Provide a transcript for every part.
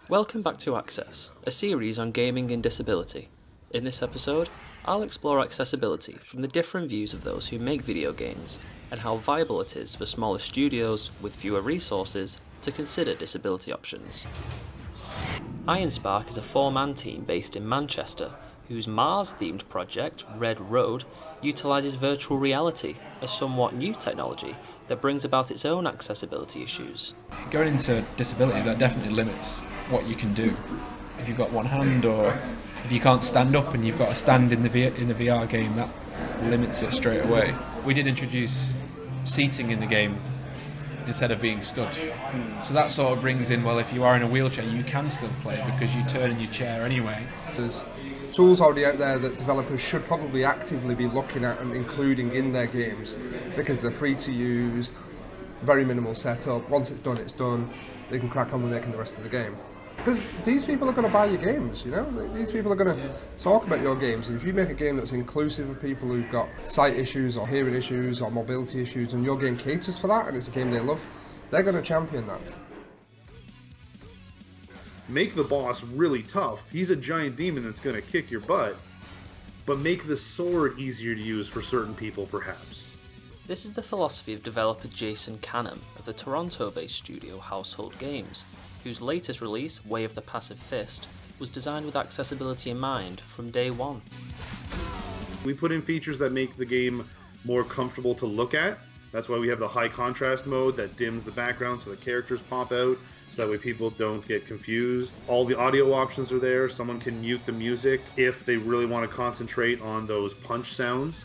Welcome back to Access, a series on gaming and disability. In this episode, I'll explore accessibility from the different views of those who make video games, and how viable it is for smaller studios with fewer resources to consider disability options. Ironspark is a four-man team based in Manchester, whose Mars-themed project, Red Road, utilises virtual reality, a somewhat new technology that brings about its own accessibility issues. Going into disabilities, that definitely limits what you can do. If you've got one hand, or if you can't stand up and you've got to stand in the VR game, that limits it straight away. We did introduce seating in the game instead of being stood. So that sort of brings in, well, if you are in a wheelchair, you can still play because you turn in your chair anyway. There's tools already out there that developers should probably actively be looking at and including in their games because they're free to use, very minimal setup. Once it's done, they can crack on with making the rest of the game. Because these people are going to buy your games, you know? These people are going to talk about your games. And if you make a game that's inclusive of people who've got sight issues or hearing issues or mobility issues, and your game caters for that, and it's a game they love, they're going to champion that. Make the boss really tough. He's a giant demon that's going to kick your butt. But make the sword easier to use for certain people, perhaps. This is the philosophy of developer Jason Canham of the Toronto-based studio Household Games, whose latest release, Way of the Passive Fist, was designed with accessibility in mind from day one. We put in features that make the game more comfortable to look at. That's why we have the high contrast mode that dims the background so the characters pop out, so that way people don't get confused. All the audio options are there. Someone can mute the music if they really want to concentrate on those punch sounds.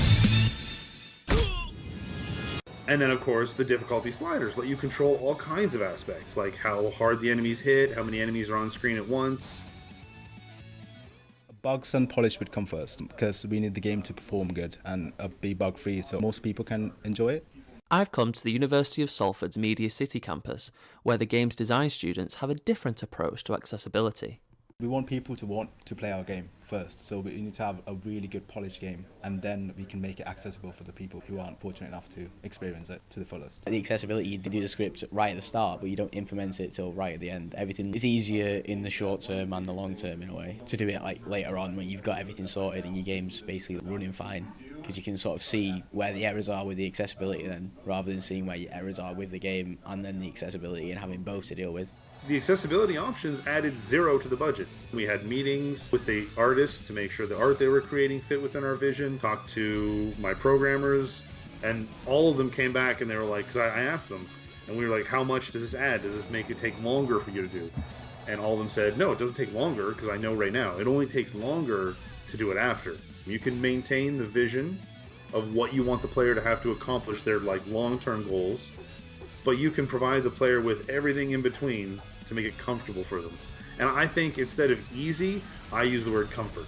And then, of course, the difficulty sliders let you control all kinds of aspects, like how hard the enemies hit, how many enemies are on screen at once. Bugs and polish would come first, because we need the game to perform good and be bug-free so most people can enjoy it. I've come to the University of Salford's Media City campus, where the game's design students have a different approach to accessibility. We want people to want to play our game first, so we need to have a really good polished game, and then we can make it accessible for the people who aren't fortunate enough to experience it to the fullest. The accessibility, you do the script right at the start, but you don't implement it till right at the end. Everything is easier in the short term and the long term in a way. To do it like later on when you've got everything sorted and your game's basically running fine, because you can sort of see where the errors are with the accessibility then, rather than seeing where your errors are with the game and then the accessibility and having both to deal with. The accessibility options added zero to the budget. We had meetings with the artists to make sure the art they were creating fit within our vision, talked to my programmers, and all of them came back and they were like, because I asked them, and we were like, how much does this add? Does this make it take longer for you to do? And all of them said, no, it doesn't take longer, because I know right now. It only takes longer to do it after. You can maintain the vision of what you want the player to have to accomplish their long-term goals, but you can provide the player with everything in between to make it comfortable for them. And I think instead of easy, I use the word comfort.